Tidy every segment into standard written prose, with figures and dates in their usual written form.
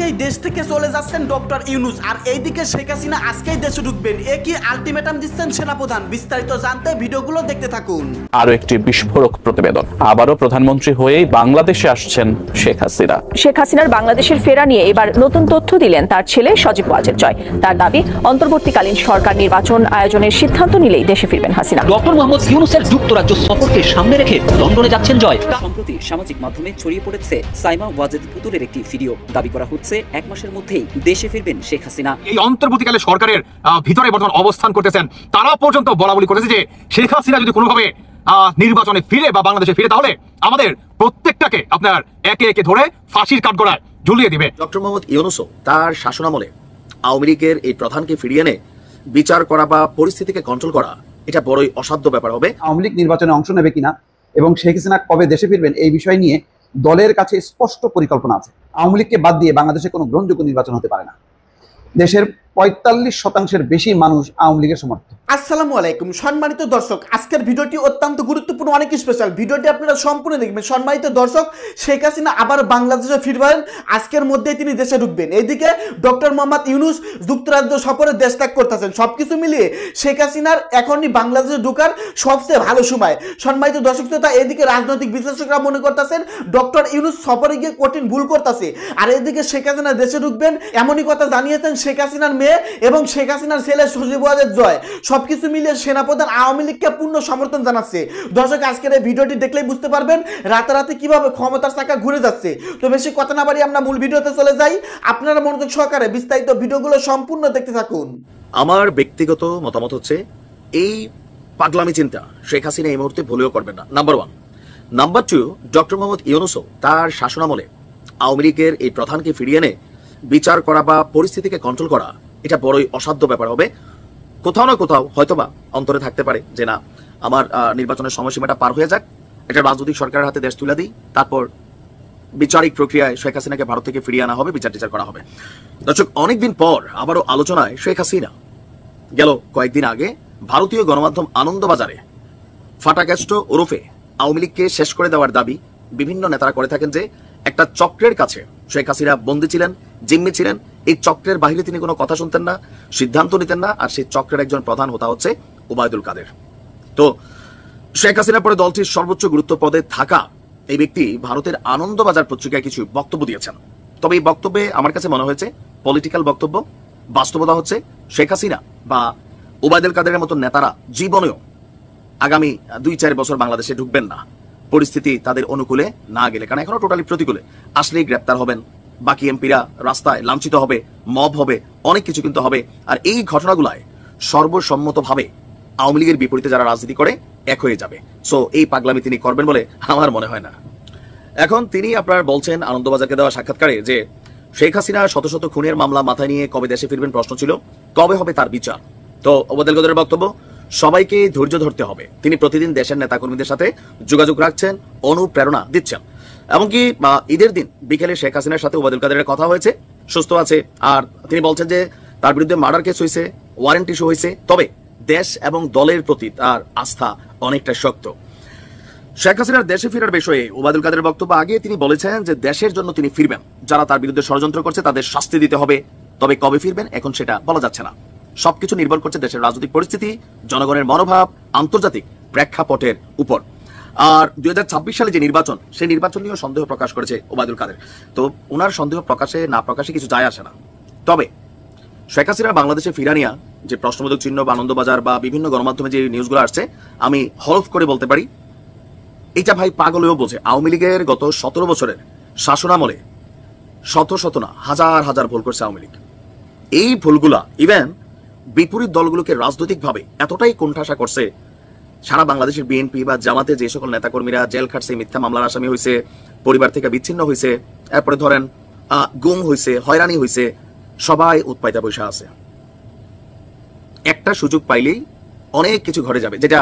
আজকেই দেশ থেকে চলে যাচ্ছেন ডক্টর ইউনূস, আর এইদিকে শেখ হাসিনা আজকেই দেশে ঢুকবেন। কি আলটিমেটাম দিচ্ছেন সেনাপ্রধান? বিস্তারিত জানতে ভিডিওগুলো দেখতে থাকুন। আরো একটি বিস্ফোরক প্রতিবেদন, আবারও প্রধানমন্ত্রী হয়েই বাংলাদেশে আসছেন শেখ হাসিনা। শেখ হাসিনার বাংলাদেশের ফেরা নিয়ে এবার নতুন তথ্য দিলেন তার ছেলে সজীব ওয়াজেদ জয়। তার দাবি, অন্তর্বর্তীকালীন সরকার নির্বাচন আয়োজনের সিদ্ধান্ত নিলেই দেশে ফিরবেন হাসিনা। ডক্টর মোহাম্মদ ইউনূসের যুক্তরাজ্য সফরকে সামনে রেখে লন্ডনে যাচ্ছেন জয়। সম্প্রতি সামাজিক মাধ্যমে ছড়িয়ে পড়েছে সাইমা ওয়াজেদ পুতুলের একটি ভিডিও। দাবি করা হচ্ছে 1 মাসের মধ্যেই দেশে ফিরবেন শেখ হাসিনা। এই অন্তর্বর্তীকালে সরকারের ভিতরে বর্তমান অবস্থান করতেছেন, তারা পর্যন্ত বলাবলি করেছে যে শেখ হাসিনা যদি কোনোভাবে নির্বাচনে ফিরে বা বাংলাদেশে ফিরে, তাহলে আমাদের প্রত্যেকটাকে আপনার একে একে ধরে ফাঁসির কাঠগড়ায় ঝুলিয়ে দিবে। ডক্টর মোহাম্মদ ইউনূসও তার শাসনামলে আওয়ামী লীগের এই প্রধানকে ফিরিয়ে এনে বিচার করা বা পরিস্থিতিকে কন্ট্রোল করা, এটা বড়ই অসাধ্য ব্যাপার হবে। আওয়ামী লীগ নির্বাচনে অংশ নেবে কিনা এবং শেখ হাসিনা কবে দেশে ফিরবেন এই বিষয় নিয়ে দলের কাছে স্পষ্ট পরিকল্পনা আছে। আওয়ামী লীগকে বাদ দিয়ে বাংলাদেশে কোনো গ্রহণযোগ্য নির্বাচন হতে পারে না। দেশের ৪৫% বেশি মানুষ আওয়ামী লীগের সমর্থক। আসসালামু আলাইকুম সম্মানিত দর্শক, আজকের ভিডিওটি অত্যন্ত গুরুত্বপূর্ণ, অনেক স্পেশাল। ভিডিওটি আপনারা সম্পূর্ণ দেখবেন। সম্মানিত দর্শক, শেখ হাসিনা আবার বাংলাদেশে ফিরবেন, আজকের মধ্যেই তিনি দেশে ঢুকবেন। এইদিকে ডক্টর মোহাম্মদ ইউনূস যুক্তরাজ্য সফরে দেশ ত্যাগ করতেছেন। সবকিছু মিলিয়ে শেখ হাসিনার এখনই বাংলাদেশে ঢোকার সবচেয়ে ভালো সময়। সম্মানিত দর্শক শ্রোতা, এদিকে রাজনৈতিক বিশ্লেষকরা মনে করতেছেন ডক্টর ইউনূস সফরে গিয়ে কঠিন ভুল করতেছে, আর এদিকে শেখ হাসিনা দেশে ঢুকবেন এমনই কথা জানিয়েছেন শেখ হাসিনার মেয়ে এবং শেখ হাসিনার ছেলে সজীব ওয়াজেদ জয়। সবকিছু মিলিয়ে সেনাপ্রধান আওয়ামী লীগকে পূর্ণ সমর্থন জানাচ্ছে। দর্শক, আজকের এই ভিডিওটি দেখলেই বুঝতে পারবেন রাতারাতি কিভাবে ক্ষমতার চাকা ঘুরে যাচ্ছে। তো বেশি কথা না বাড়িয়ে আমরা মূল ভিডিওতে চলে যাই। আপনারা মনোযোগ সহকারে বিস্তারিত ভিডিওগুলো সম্পূর্ণ দেখতে থাকুন। আমার ব্যক্তিগত মতামত হচ্ছে, এই পাগলামি চিন্তা শেখ হাসিনা এই মুহূর্তে ভুলেও করবেন না, নাম্বার 1। নাম্বার 2, ডক্টর মোহাম্মদ ইউনূসও তার শাসনামলে আওয়ামী লীগের এই প্রধানকে ফিরিয়ে এনে বিচার করা বা পরিস্থিতিকে কন্ট্রোল করা, এটা বড়ই অসাধ্য ব্যাপার হবে। কোথাও না কোথাও হয়তোবা অন্তরে থাকতে পারে যে না, আমার নির্বাচনের সময়সীমাটা পার হয়ে যাক, এটা রাজনৈতিক সরকারের হাতে দেশ তুলে দিই, তারপর বিচারিক প্রক্রিয়ায় শেখ হাসিনাকে ভারত থেকে ফিরিয়ে আনা হবে, বিচার টিচার করা হবে। দর্শক, অনেকদিন পর আবারও আলোচনায় শেখ হাসিনা। গেল কয়েকদিন আগে ভারতীয় গণমাধ্যম আনন্দবাজারে ফাটাক্যাস্টো ওরফে আওয়ামী লীগকে শেষ করে দেওয়ার দাবি বিভিন্ন নেতারা করে থাকেন যে একটা চক্রের কাছে শেখ হাসিনা বন্দী ছিলেন, জিম্মি ছিলেন। এই চক্রের বাইরে তিনি কোনো কথা শুনতেন না, সিদ্ধান্ত নিতেন না, আর সেই চক্রের একজন প্রধান হতা হচ্ছে ওবায়দুল কাদের। তো শেখ হাসিনার পরে দলটির সর্বোচ্চ গুরুত্ব পদে থাকা এই ব্যক্তি ভারতের আনন্দবাজার পত্রিকায় কিছু বক্তব্য দিয়েছেন। তবে এই বক্তব্যে আমার কাছে মনে হয়েছে পলিটিক্যাল বক্তব্য। বাস্তবতা হচ্ছে শেখ হাসিনা বা ওবায়দুল কাদেরের মতো নেতারা জীবনেও আগামী 2-4 বছর বাংলাদেশে ঢুকবেন না, পরিস্থিতি তাদের অনুকূলে না গেলে। কারণ এখনো টোটালি প্রতিকূলে, আসলেই গ্রেপ্তার হবেন, বাকি এমপিরা রাস্তায় লাঞ্ছিত হবে, মব হবে, অনেক কিছু কিন্তু হবে। আর এই ঘটনাগুলায় সর্বসম্মতভাবে আওয়ামী লীগের বিপরীতে যারা রাজনীতি করে এক হয়ে যাবে। সো এই পাগলামি তিনি করবেন বলে আমার মনে হয় না। এখন তিনি আপনার বলছেন আনন্দবাজারকে দেওয়া সাক্ষাৎকারে যে শেখ হাসিনা শত শত খুনের মামলা মাথায় নিয়ে কবে দেশে ফিরবেন প্রশ্ন ছিল, কবে হবে তার বিচার। তো ওবায়দুল কাদেরের বক্তব্য, সবাইকে ধৈর্য ধরতে হবে। তিনি প্রতিদিন দেশের নেতাকর্মীদের সাথে যোগাযোগ রাখছেন, অনুপ্রেরণা দিচ্ছেন। এমনকি ঈদের দিন বিকেলে শেখ হাসিনার সাথে ওবায়দুল কাদেরের কথা হয়েছে, সুস্থ আছে। আর তিনি বলছেন যে তার বিরুদ্ধে মার্ডার কেস হয়েছে, ওয়ারেন্ট ইস্যু হয়েছে, তবে দেশ এবং দলের প্রতি তার আস্থা অনেকটা শক্ত। শেখ হাসিনার দেশে ফেরার বিষয়ে ওবায়দুল কাদেরের বক্তব্য, আগে তিনি বলেছেন যে দেশের জন্য তিনি ফিরবেন, যারা তার বিরুদ্ধে ষড়যন্ত্র করছে তাদের শাস্তি দিতে হবে। তবে কবে ফিরবেন এখন সেটা বলা যাচ্ছে না। সবকিছু নির্ভর করছে দেশের রাজনৈতিক পরিস্থিতি, জনগণের মনোভাব, আন্তর্জাতিক প্রেক্ষাপটের উপর। আর 2026 সালে যে নির্বাচন, সেই নির্বাচন নিয়েও সন্দেহ প্রকাশ করেছে ওবায়দুল কাদের। তো ওনার সন্দেহ প্রকাশে না প্রকাশে কিছু যায় আসে না। তবে শেখ হাসিনা বাংলাদেশে ফিরা নিয়া যে প্রশ্নবোধক চিহ্ন বা আনন্দবাজার বা বিভিন্ন গণমাধ্যমে যে নিউজগুলো আসছে, আমি হলফ করে বলতে পারি এটা ভাই পাগলেও বোঝে। আওয়ামী লীগের গত 17 বছরের শাসনামলে শত শত না হাজার হাজার ভুল করছে আওয়ামী লীগ। এই ভুলগুলা ইভেন বিপরীত দলগুলোকে রাজনৈতিকভাবে এতটাই কোণঠাসা করছে, সারা বাংলাদেশের বিএনপি বা জামাতে যে সকল নেতাকর্মীরা জেল খাটছে, মিথ্যা মামলার আসামি হয়েছে, পরিবার থেকে বিচ্ছিন্ন হয়েছে, এরপরে ধরেন গুম হয়েছে, হয়রানি হয়েছে, সবাই উৎপাইতা বৈশা আছে। একটা সুযোগ পাইলেই অনেক কিছু ঘটে যাবে, যেটা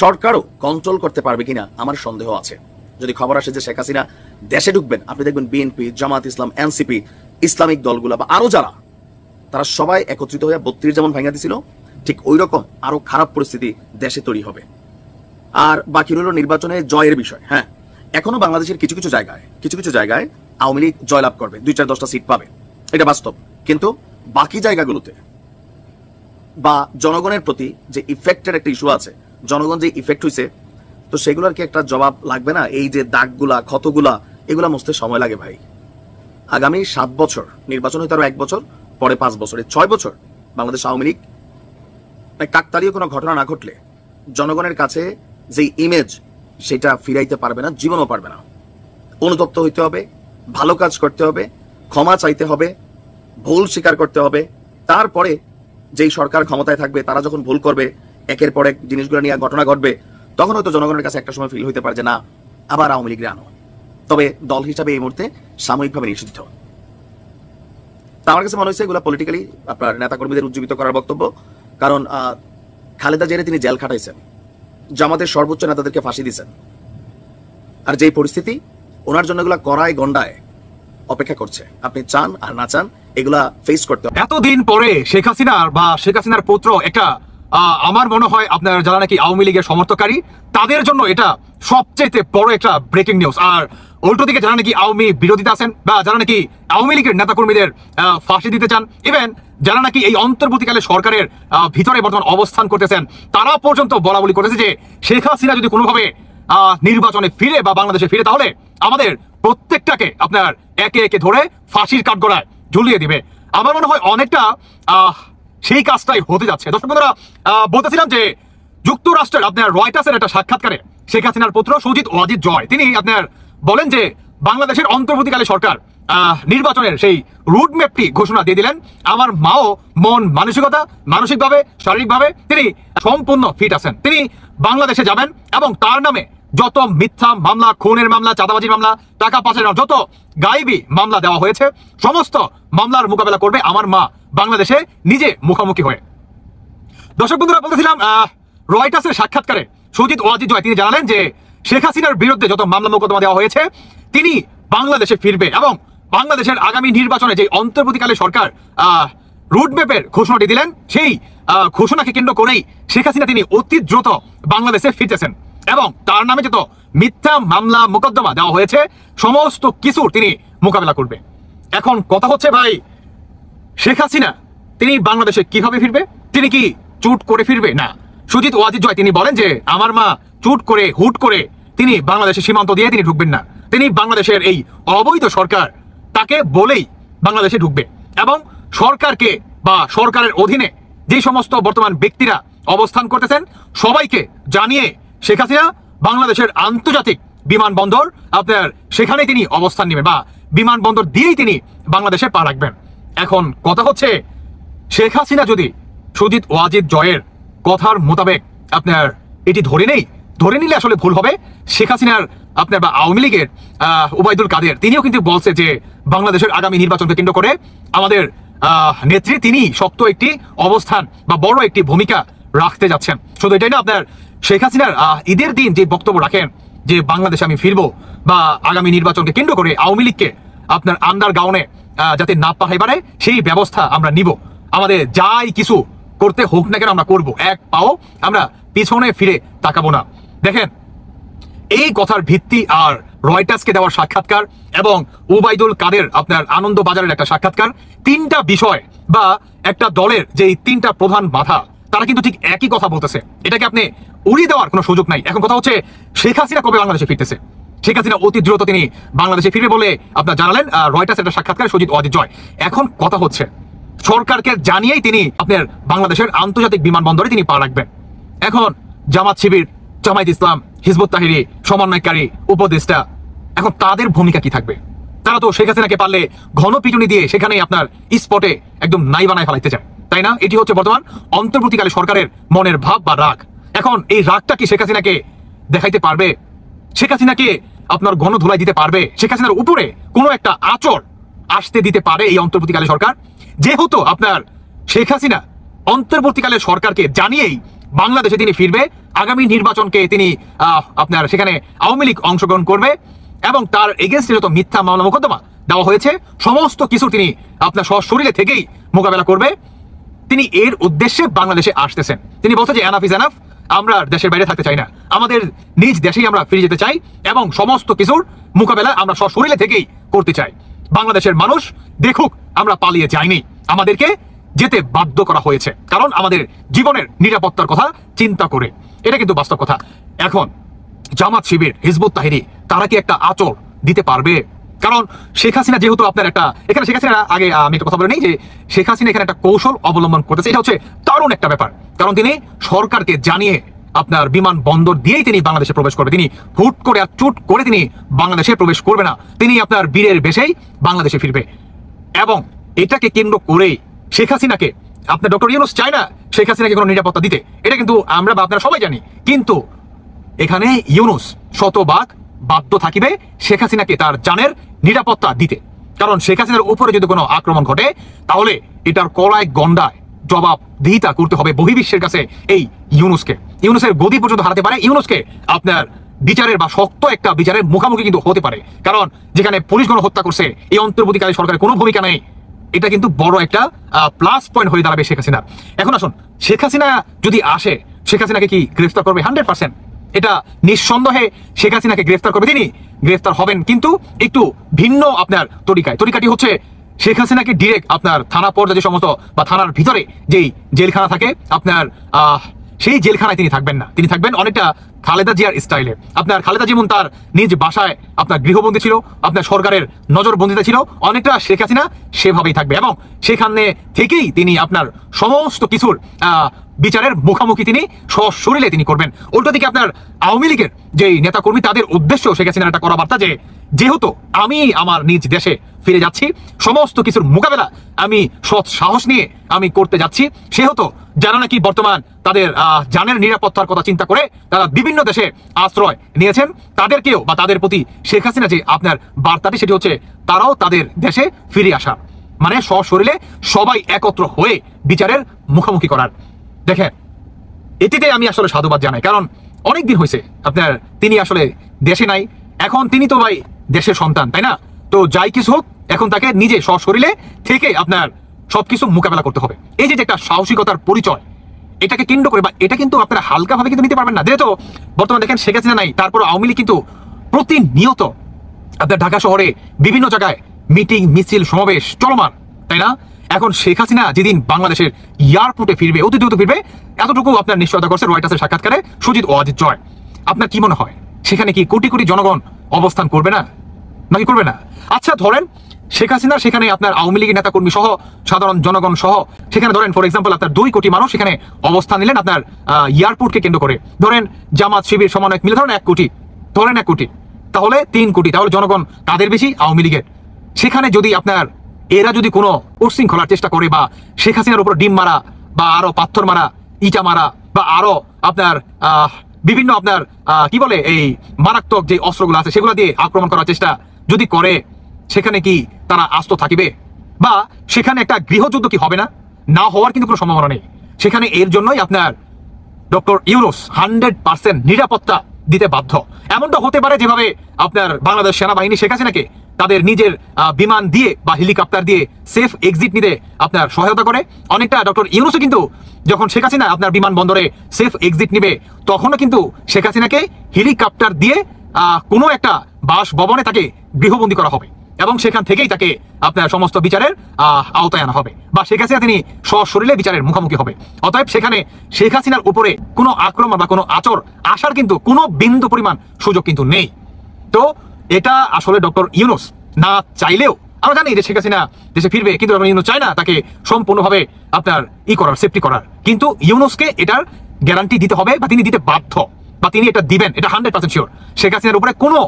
সরকারও কন্ট্রোল করতে পারবে কিনা আমার সন্দেহ আছে। যদি খবর আসে যে শেখ হাসিনা দেশে ঢুকবেন, আপনি দেখবেন বিএনপি, জামাত ইসলাম, এনসিপি, ইসলামিক দলগুলা বা আরো যারা, তারা সবাই একত্রিত হয়ে 32 যেমন ভাঙা দিছিল, ঠিক ওই রকম আরো খারাপ পরিস্থিতি দেশে তৈরি হবে। আর বাকি রইল নির্বাচনে জয়ের বিষয়। হ্যাঁ, এখনো বাংলাদেশের কিছু কিছু জায়গায় আওয়ামী লীগ জয়লাভ করবে, 2-4-10টা সিট পাবে। এটা বাস্তব। কিন্তু বাকি জায়গাগুলোতে বা জনগণের প্রতি যে ইফেক্টের একটা ইস্যু আছে, জনগণ যে ইফেক্ট হয়েছে, তো সেগুলোর কি একটা জবাব লাগবে না? এই যে দাগগুলা, ক্ষতগুলা, এগুলা মুছতে সময় লাগে ভাই। আগামী 7 বছর, নির্বাচন হয়তো আরো 1 বছর, পরে 5 বছর, 6 বছর বাংলাদেশ আওয়ামী লীগ কাকতালীয় কোনো ঘটনা না ঘটলে জনগণের কাছে যে ইমেজ সেটা ফিরাইতে পারবে না, জীবনও পারবে না। অনুতপ্ত হইতে হবে, ভালো কাজ করতে হবে, ক্ষমা চাইতে হবে, ভুল স্বীকার করতে হবে। তারপরে যেই সরকার ক্ষমতায় থাকবে তারা যখন ভুল করবে, একের পর এক জিনিসগুলো নিয়ে ঘটনা ঘটবে, তখন হয়তো জনগণের কাছে একটা সময় ফিল হইতে পারে যে না, আবার আওয়ামী লীগরে আনো। তবে দল হিসাবে এই মুহূর্তে সাময়িকভাবে নিষিদ্ধ। তা আমার কাছে মনে হয়েছে এগুলো পলিটিক্যালি আপনার নেতাকর্মীদের উজ্জীবিত করার বক্তব্য। কারণ খালেদা জিয়ারে তিনি জেল খাটাইছেন, জামাতের সর্বোচ্চ নেতাদেরকে ফাঁসি দিয়েছেন, আর যেই পরিস্থিতি ওনার জন্য এগুলা কড়ায় গন্ডায় অপেক্ষা করছে। আপনি চান আর না চান এগুলা ফেস করতে হবে। এতদিন পরে শেখ হাসিনার বা শেখ হাসিনার পুত্র একটা আমার মনে হয় আপনার যারা নাকি আওয়ামী লীগের সমর্থকারী তাদের জন্য এটা সবচেয়ে বড় একটা ব্রেকিং নিউজ। আর উল্টো দিকে যারা নাকি আওয়ামী বিরোধীতে আছেন বা যারা নাকি আওয়ামী লীগের নেতাকর্মীদের ফাঁসি দিতে চান, ইভেন যারা নাকি এই অন্তর্বর্তীকালে সরকারের ভিতরে বর্তমান অবস্থান করতেছেন, তারা পর্যন্ত বলা বলি করেছে যে শেখ হাসিনা যদি কোনোভাবে নির্বাচনে ফিরে বা বাংলাদেশে ফিরে তাহলে আমাদের প্রত্যেকটাকে আপনার একে একে ধরে ফাঁসির কাঠগড়ায় ঝুলিয়ে দিবে। আমার মনে হয় অনেকটা সেই কাজটাই হতে যাচ্ছে। দর্শক বন্ধুরা, বলতেছিলাম যে যুক্তরাষ্ট্রের আপনার রয়টার্সের একটা সাক্ষাৎকারে শেখ হাসিনার পুত্র সুজিত ওয়াজিদ জয় তিনি আপনার বলেন যে বাংলাদেশের অন্তর্বর্তীকালে সরকার নির্বাচনের সেই রুটম্যাপটি ঘোষণা দিয়ে দিলেন। আমার মাও মানসিকভাবে শারীরিকভাবে তিনি সম্পূর্ণ ফিট আছেন। তিনি বাংলাদেশে যাবেন এবং তার নামে যত মিথ্যা মামলা, খুনের মামলা, চাঁদাবাজির মামলা, টাকা পাচারের যত গায়েবী মামলা দেওয়া হয়েছে সমস্ত মামলার মোকাবেলা করবে আমার মা বাংলাদেশে নিজে মুখোমুখি হয়ে। দর্শক বন্ধুরা, বলতেছিলাম রয়টার্সের সাক্ষাৎকারে সুজিত ওয়াজিদ জয় তিনি জানালেন যে শেখ হাসিনার বিরুদ্ধে যত মামলা মোকদ্দমা দেওয়া হয়েছে তিনি বাংলাদেশে ফিরবে এবং বাংলাদেশের আগামী নির্বাচনে যে অন্তর্বর্তীকালে সরকার রুটম্যাপের ঘোষণাটি দিলেন সেই ঘোষণাকে কেন্দ্র করেই শেখ হাসিনা তিনি অতি দ্রুত বাংলাদেশে ফিরতেছেন এবং তার নামে যত মিথ্যা মামলা মোকদ্দমা দেওয়া হয়েছে সমস্ত কিছুর তিনি মোকাবেলা করবে। এখন কথা হচ্ছে ভাই, শেখ হাসিনা তিনি বাংলাদেশে কিভাবে ফিরবে? তিনি কি চুট করে ফিরবে? না। সুজিত ওয়াজিদ জয় তিনি বলেন যে আমার মা চুট করে হুট করে তিনি বাংলাদেশের সীমান্ত দিয়ে তিনি ঢুকবেন না। তিনি বাংলাদেশের এই অবৈধ সরকার তাকে বলেই বাংলাদেশে ঢুকবে এবং সরকারকে বা সরকারের অধীনে যে সমস্ত বর্তমান ব্যক্তিরা অবস্থান করতেছেন সবাইকে জানিয়ে শেখ হাসিনা বাংলাদেশের আন্তর্জাতিক বিমানবন্দর আপনার সেখানে তিনি অবস্থান নেবেন বা বিমানবন্দর দিয়েই তিনি বাংলাদেশে পা রাখবেন। এখন কথা হচ্ছে শেখ হাসিনা যদি সুজিত ওয়াজিদ জয়ের কথার মোতাবেক আপনার এটি ধরে নিলে আসলে ভুল হবে। শেখ হাসিনার আপনার বা আওয়ামী লীগের ওবায়দুল কাদের তিনিও কিন্তু বলছে যে বাংলাদেশের আগামী নির্বাচনকে কেন্দ্র করে আমাদের নেত্রী তিনি শক্ত একটি অবস্থান বা বড় একটি ভূমিকা রাখতে যাচ্ছেন। শুধু এটাই না, আপনার শেখ হাসিনার ঈদের দিন যে বক্তব্য রাখেন যে বাংলাদেশে আমি ফিরবো বা আগামী নির্বাচনকে কেন্দ্র করে আওয়ামী লীগকে আপনার আন্ডারগ্রাউন্ডে যাতে না পাঠাই পারে সেই ব্যবস্থা আমরা নিব, আমাদের যাই কিছু করতে হোক না কেন আমরা করবো, এক পাও আমরা পিছনে ফিরে তাকাবো না। দেখেন, এই কথার ভিত্তি আর রয়টার্সকে দেওয়ার সাক্ষাৎকার এবং ওবায়দুল কাদের আপনার আনন্দ বাজারের একটা সাক্ষাৎকার, তিনটা বিষয় বা একটা দলের যে তিনটা প্রধান মাথা তারা কিন্তু ঠিক একই কথা বলতেছে। এটাকে আপনি উড়িয়ে দেওয়ার কোনো সুযোগ নাই। এখন কথা হচ্ছে শেখ হাসিনা কবে বাংলাদেশে ফিরতেছে? শেখ হাসিনা অতি দ্রুত তিনি বাংলাদেশে ফিরবে বলে আপনার জানালেন রয়টার্স একটা সাক্ষাৎকার সুজিত ওয়াজিদ জয়। এখন কথা হচ্ছে সরকারকে জানিয়েই তিনি আপনার বাংলাদেশের আন্তর্জাতিক বিমানবন্দরে তিনি পা রাখবেন। এখন জামাত শিবির, জামায়াত ইসলাম, হিজবুত তাহরির সমন্বয়কারী, উপদেষ্টা, এখন তাদের ভূমিকা কি থাকবে? তারা তো শেখ হাসিনাকে পারলে ঘন পিটুনি দিয়ে সেখানেই আপনার স্পটে একদম নাই বানায় ফেলাইতে চায়, তাই না? এটি হচ্ছে বর্তমান অন্তর্বর্তীকালে সরকারের মনের ভাব বা রাগ। এখন এই রাগটা কি শেখ হাসিনাকে দেখাইতে পারবে? শেখ হাসিনাকে আপনার ঘন ধুলাই দিতে পারবে? শেখ হাসিনার উপরে কোনো একটা আচর আসতে দিতে পারে এই অন্তর্বর্তীকালে সরকার? যেহেতু আপনার শেখ হাসিনা অন্তর্বর্তীকালে সরকারকে জানিয়েই বাংলাদেশে তিনি ফিরবে, আগামী নির্বাচনকে তিনি আপনার সেখানে আওয়ামী লীগ অংশগ্রহণ করবে এবং তার এগেনস্টে যত মিথ্যা মামলা মোকদ্দমা দেওয়া হয়েছে সমস্ত কিছু তিনি আপনার সশরীরে থেকেই মোকাবেলা করবে। তিনি এর উদ্দেশ্যে বাংলাদেশে আসতেছেন। তিনি বলছেন যে এনাফ ইজ এনাফ, আমরা দেশের বাইরে থাকতে চাই না, আমাদের নিজ দেশেই আমরা ফিরে যেতে চাই এবং সমস্ত কিছুর মোকাবেলা আমরা সশরীরে থেকেই করতে চাই। বাংলাদেশের মানুষ দেখুক আমরা পালিয়ে যাইনি, আমাদেরকে যেতে বাধ্য করা হয়েছে, কারণ আমাদের জীবনের নিরাপত্তার কথা চিন্তা করে। এটা কিন্তু বাস্তব কথা। এখন জামাত শিবির, হিজবুত তাহরির তারা কি একটা আঁচল দিতে পারবে? কারণ শেখ হাসিনা যেহেতু আপনার একটা, এখানে শেখ হাসিনা আগে আমি একটা কথা বলে নেই যে শেখ হাসিনা এখানে একটা কৌশল অবলম্বন করতেছে। এটা হচ্ছে দারুণ একটা ব্যাপার, কারণ তিনি সরকারকে জানিয়ে আপনার বিমান বন্দর দিয়েই তিনি বাংলাদেশে প্রবেশ করবে। তিনি হুট করে আর চুট করে তিনি বাংলাদেশে প্রবেশ করবে না, তিনি আপনার বীরের বেশেই বাংলাদেশে ফিরবে। এবং এটাকে কেন্দ্র করেই শেখ হাসিনাকে আপনার ডক্টর ইউনূস চায় না শেখ হাসিনাকে কোনো নিরাপত্তা দিতে, এটা কিন্তু আমরা বা আপনারা সবাই জানি। কিন্তু এখানে ইউনূস শতভাগ বাধ্য থাকিবে শেখ হাসিনাকে তার জানের নিরাপত্তা দিতে, কারণ শেখ হাসিনার উপরে যদি কোনো আক্রমণ ঘটে তাহলে এটার কড়ায় গন্ডায় জবাবদিহিতা করতে হবে বহির্বিশ্বের কাছে এই ইউনূসকে। ইউনূসের গদি পর্যন্ত হারাতে পারে, ইউনূসকে আপনার বিচারের বা শক্ত একটা বিচারের মুখোমুখি কিন্তু হতে পারে। কারণ যেখানে পুলিশ গণহত্যা করছে এই অন্তর্বর্তীকালীন সরকারের কোনো ভূমিকা নেই, এটা কিন্তু বড় একটা প্লাস পয়েন্ট হয়ে দাঁড়াবে শেখ হাসিনা। এখন আসুন, শেখ হাসিনা যদি আসে, শেখ হাসিনাকে কি গ্রেফতার করবে? 100%। এটা নিঃসন্দেহে শেখ হাসিনাকে গ্রেফতার করবে, তিনি গ্রেফতার হবেন, কিন্তু একটু ভিন্ন আপনার তরিকায়। তরিকাটি হচ্ছে শেখ হাসিনাকে ডিরেক্ট আপনার থানা পর্যায়ে যে সমস্ত বা থানার ভিতরে যেই জেলখানা থাকে আপনার সেই জেলখানায় তিনি থাকবেন না, তিনি থাকবেন অনেকটা খালেদা জিয়ার স্টাইলে। আপনার খালেদা যেমন তার নিজ বাসায় আপনার গৃহবন্দী ছিল, আপনার সরকারের নজরবন্দিতা ছিল, অনেকটা শেখ হাসিনা সেভাবেই থাকবে এবং সেখানে থেকেই তিনি আপনার সমস্ত কিছুর বিচারের মুখোমুখি তিনি সশরীরে তিনি করবেন। উল্টো দিকে আপনার আওয়ামী লীগের যেই নেতাকর্মী তাদের উদ্দেশ্য শেখ হাসিনার একটা করা বার্তা যে যেহেতু আমি আমার নিজ দেশে ফিরে যাচ্ছি, সমস্ত কিছুর মোকাবেলা আমি সৎ সাহস নিয়ে আমি করতে যাচ্ছি, সেহেতু যারা নাকি বর্তমান তাদের জানের নিরাপত্তার কথা চিন্তা করে তারা বিভিন্ন দেশে আশ্রয় নিয়েছেন, তাদেরকেও বা তাদের প্রতি শেখ হাসিনা যে আপনার বার্তাটি সেটি হচ্ছে তারাও তাদের দেশে ফিরে আসা, মানে সশরীরে সবাই একত্র হয়ে বিচারের মুখোমুখি করার। দেখেন, এটিতে আমি আসলে সাধুবাদ জানাই, কারণ অনেক দিন হয়েছে আপনার তিনি আসলে দেশে নাই, এখন তিনি তো ভাই দেশের সন্তান, তাই না? তো যাই কিছু হোক, এখন তাকে নিজে সশরীরে থেকে আপনার সবকিছু মোকাবেলা করতে হবে। এই যে একটা সাহসিকতার পরিচয়, এটাকে কেন্দ্র করে বা এটা কিন্তু আপনারা হালকাভাবে কিন্তু নিতে পারবেন না। যেহেতু বর্তমানে দেখেন শেখ হাসিনা নাই, তারপর আওয়ামী লীগ কিন্তু প্রতিনিয়ত আপনার ঢাকা শহরে বিভিন্ন জায়গায় মিটিং, মিছিল, সমাবেশ চলমান, তাই না? এখন শেখ হাসিনা যেদিন বাংলাদেশের এয়ারপোর্টে ফিরবে, অতি দ্রুত ফিরবে, এতটুকু আপনার নিশ্চয়তা করছে রয়টার্সের সাক্ষাৎকারে সুজিত ওয়াজিদ জয়। আপনার কি মনে হয় সেখানে কি কোটি কোটি জনগণ অবস্থান করবে না, নাকি করবে না? আচ্ছা ধরেন শেখ হাসিনার সেখানে আপনার আওয়ামী লীগের নেতাকর্মী সহ সাধারণ জনগণ সহ সেখানে ধরেন ফর এক্সাম্পল আপনার 2 কোটি মানুষ সেখানে অবস্থান নিলেন আপনার এয়ারপোর্টকে কেন্দ্র করে, ধরেন জামাত শিবির সমন্বয়ক মিলে ধরেন 1 কোটি, ধরেন 1 কোটি, তাহলে 3 কোটি, তাহলে জনগণ তাদের বেশি আওয়ামী লীগের। সেখানে যদি আপনার এরা যদি কোনো উচ্ছৃঙ্খলার চেষ্টা করে বা শেখ হাসিনার উপর ডিম মারা বা আরো পাথর মারা, ইটা মারা বা আরো আপনার বিভিন্ন আপনার কি বলে এই মারাত্মক যে অস্ত্রগুলো আছে সেগুলো দিয়ে আক্রমণ করার চেষ্টা যদি করে, সেখানে কি তারা আস্ত থাকিবে? বা সেখানে একটা গৃহযুদ্ধ কি হবে না? না হওয়ার কিন্তু কোনো সম্ভাবনা নেই। সেখানে এর জন্যই আপনার ডক্টর ইউনূস 100% নিরাপত্তা দিতে বাধ্য। এমনটা হতে পারে যেভাবে আপনার বাংলাদেশ সেনাবাহিনী শেখ হাসিনাকে তাদের নিজের বিমান দিয়ে বা হেলিকপ্টার দিয়ে সেফ এক্সিট নিতে আপনার সহায়তা করে, অনেকটা ডক্টর ইউনূসও কিন্তু যখন শেখ হাসিনা আপনার বিমানবন্দরে সেফ এক্সিট নিবে তখনও কিন্তু শেখ হাসিনাকে হেলিকপ্টার দিয়ে কোনো একটা বাসভবনে তাকে গৃহবন্দী করা হবে এবং সেখান থেকেই তাকে আপনার সমস্ত বিচারের আওতায় আনা হবে বা শেখ হাসিনা তিনি সশরীরে বিচারের মুখোমুখি হবে। অতএব সেখানে শেখ হাসিনার উপরে কোনো আক্রমণ বা কোনো আচর আসার কিন্তু কোনো বিন্দু পরিমাণ সুযোগ কিন্তু নেই। তো এটা আসলে ডক্টর ইউনূস না চাইলেও আমরা জানি যে শেখ হাসিনা দেশে ফিরবে, কিন্তু ডক্টর ইউনূস চায় না তাকে সম্পূর্ণভাবে আপনার সেফটি করার, কিন্তু ইউনূসকে এটার গ্যারান্টি দিতে হবে বা তিনি দিতে বাধ্য বা তিনি এটা দিবেন, এটা 100% শিওর। শেখ হাসিনার উপরে কোনো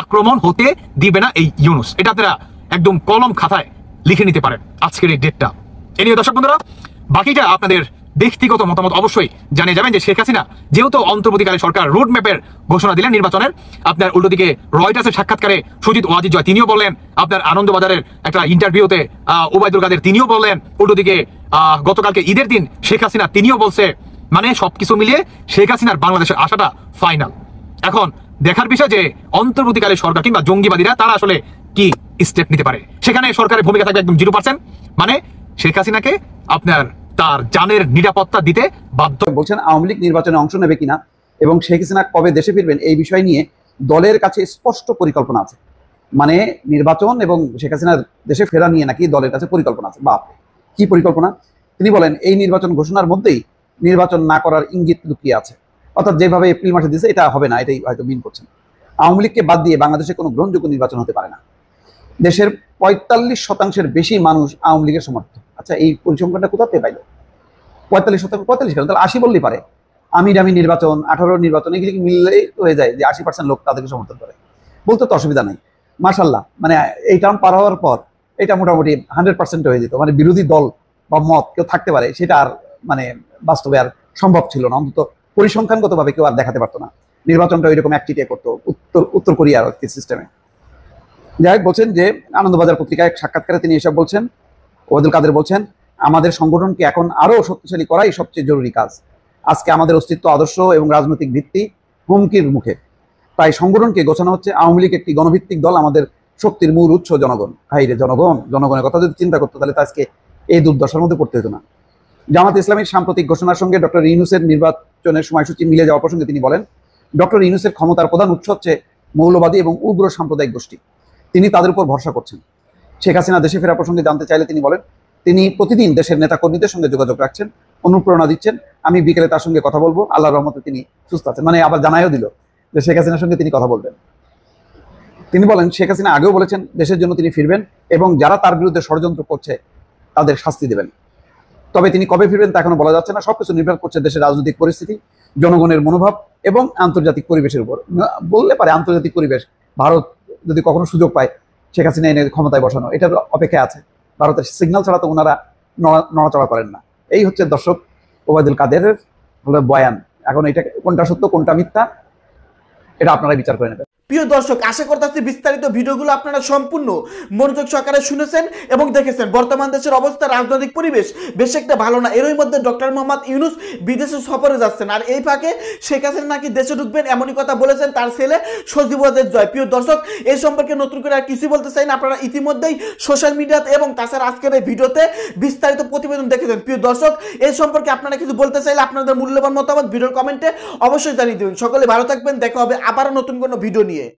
আক্রমণ হতে দিবে না এই ইউনূস, এটা আপনারা একদম কলম খাতায় লিখে নিতে পারেন আজকের এই ডেটটা। এ নিয়ে দর্শক বন্ধুরা বাকিটা আপনাদের ব্যক্তিগত মতামত অবশ্যই জানিয়ে যাবেন যে শেখ হাসিনা যেহেতু অন্তর্বর্তীকালীন সরকার রোড ম্যাপের ঘোষণা দিলেন নির্বাচনের, আপনার উল্টো দিকে রয়টার্সের সাক্ষাৎকারে সুজিত ওয়াজিদ জয় তিনিও বললেন, আপনার আনন্দবাজারের একটা ইন্টারভিউতে ওবায়দুল কাদের তিনিও বললেন, উল্টো দিকে গতকালকে ঈদের দিন শেখ হাসিনা তিনিও বলছে, মানে সবকিছু মিলিয়ে শেখ হাসিনার বাংলাদেশের আশাটা ফাইনাল। এখন দেখার বিষয় যে অন্তর্বর্তীকালীন সরকার কিংবা জঙ্গিবাদীরা তারা আসলে কি স্টেপ নিতে পারে। সেখানে সরকারের ভূমিকা থাকবে একদম 0%, মানে শেখ হাসিনাকে আপনার তার জানের নিরাপত্তা দিতে বাধ্য। বলছেন আওয়ামী লীগ নির্বাচনে অংশ নেবে কিনা এবং শেখ হাসিনা কবে দেশে ফিরবেন এই বিষয় নিয়ে দলের কাছে স্পষ্ট পরিকল্পনা আছে। মানে নির্বাচন এবং শেখ হাসিনার দেশে ফেরা নিয়ে নাকি দলের কাছে পরিকল্পনা আছে। বাপ, কি পরিকল্পনা? তিনি বলেন এই নির্বাচন ঘোষণার মধ্যেই নির্বাচন না করার ইঙ্গিত লুকিয়ে আছে। অর্থাৎ যেভাবে এপ্রিল মাসে দিয়েছে এটা হবে না, এটাই হয়তো মিন করছেন। আওয়ামী লীগকে বাদ দিয়ে বাংলাদেশে কোনো গ্রহণযোগ্য নির্বাচন হতে পারে না। দেশের ৪৫% বেশি মানুষ আওয়ামী লীগের সমর্থক। আচ্ছা, এই পরিসংখ্যানটা কোথা থেকে পাইল? ৪৫%, ৪৫ কেন, তাহলে ৮০ বললেই পারে। আমি নির্বাচন, ১৮ নির্বাচন, এগুলি মিললেই হয়ে যায় যে ৮০% লোক তাদেরকে সমর্থন করে, বলতে তো অসুবিধা নেই। মাশাল্লাহ, মানে এই টার্ম পার হওয়ার পর এটা মোটামুটি 100% হয়ে যেত। মানে বিরোধী দল বা মত কেউ থাকতে পারে, সেটা আর মানে বাস্তবে আর সম্ভব ছিল না, অন্তত পরিসংখ্যানগতভাবে কেউ আর দেখাতে পারতো না। নির্বাচনটা ওইরকম একটিতে করতো উত্তর কোরিয়ার সিস্টেমে। যাই হোক, বলছেন যে আনন্দবাজার পত্রিকায় এক সাক্ষাৎকারে তিনি এসব বলছেন। ওবায়দুল কাদের বলছেন, আমাদের সংগঠনকে এখন আরো শক্তিশালী করাই সবচেয়ে জরুরি কাজ। আজকে আমাদের অস্তিত্ব, আদর্শ এবং রাজনৈতিক ভিত্তি হুমকির মুখে। তাই সংগঠনকে গোছানো হচ্ছে। আওয়ামী লীগ একটি গণভিত্তিক দল, আমাদের শক্তির মূল উৎস জনগণ। হাই রে জনগণ, জনগণের কথা যদি চিন্তা করতো তাহলে তো আজকে এই দুর্দশার মধ্যে পড়তে হতো না। জামাত ইসলামীর সাম্প্রতিক ঘোষণার সঙ্গে ডক্টর ইউনূসের নির্বাচনের সময়সূচি মিলে যাওয়া প্রসঙ্গে তিনি বলেন, ডক্টর ইউনূসের ক্ষমতার প্রধান উৎস হচ্ছে মৌলবাদী এবং উগ্র সাম্প্রদায়িক গোষ্ঠী। তিনি তাদের উপর ভরসা করছেন। শেখ হাসিনা দেশে ফেরা প্রসঙ্গে জানতে চাইলে তিনি বলেন, তিনি প্রতিদিন দেশের নেতাকর্মীদের সঙ্গে যোগাযোগ রাখছেন, অনুপ্রেরণা দিচ্ছেন। আমি বিকেলে তার সঙ্গে কথা বলবো, আল্লাহর রহমতে তিনি সুস্থ আছেন। মানে আবার জানাইও দিল যে শেখ হাসিনার সঙ্গে তিনি কথা বলবেন। তিনি বলেন, শেখ হাসিনা আগেও বলেছেন দেশের জন্য তিনি ফিরবেন এবং যারা তার বিরুদ্ধে ষড়যন্ত্র করছে তাদের শাস্তি দেবেন। তবে তিনি কবে ফিরবেন তা এখনো বলা যাচ্ছে না। সবকিছু নির্ভর করছে দেশের রাজনৈতিক পরিস্থিতি, জনগণের মনোভাব এবং আন্তর্জাতিক পরিবেশের উপর। বললে পারে আন্তর্জাতিক পরিবেশ, ভারত যদি কখনো সুযোগ পায় শেখ হাসিনা এনে ক্ষমতায় বসানো, এটার অপেক্ষায় আছে। ভারতের সিগন্যাল ছাড়া তো ওনারা নড়াচড়া করেন না। এই হচ্ছে দর্শক ওবায়দুল কাদেরের বয়ান। এখন এটা কোনটা সত্য কোনটা মিথ্যা এটা আপনারাই বিচার করে নেবেন। প্রিয় দর্শক, আশা করতেছি বিস্তারিত ভিডিওগুলো আপনারা সম্পূর্ণ মনোযোগ সহকারে শুনেছেন এবং দেখেছেন। বর্তমান দেশের অবস্থা, রাজনৈতিক পরিবেশ বেশ একটা ভালো না। এরই মধ্যে ডক্টর মোহাম্মদ ইউনূস বিদেশে সফরে যাচ্ছেন, আর এই ফাঁকে শেখ হাসিনা নাকি দেশে ঢুকবেন এমনই কথা বলেছেন তার ছেলে সজীব ওয়াজেদ জয়। প্রিয় দর্শক, এই সম্পর্কে নতুন করে আর কিছু বলতে চাই না। আপনারা ইতিমধ্যেই সোশ্যাল মিডিয়াতে এবং তাছাড়া আজকের এই ভিডিওতে বিস্তারিত প্রতিবেদন দেখেছেন। প্রিয় দর্শক, এই সম্পর্কে আপনারা কিছু বলতে চাইলে আপনাদের মূল্যবান মতামত ভিডিওর কমেন্টে অবশ্যই জানিয়ে দেবেন। সকলে ভালো থাকবেন, দেখা হবে আবারও নতুন কোনো ভিডিও নিয়ে।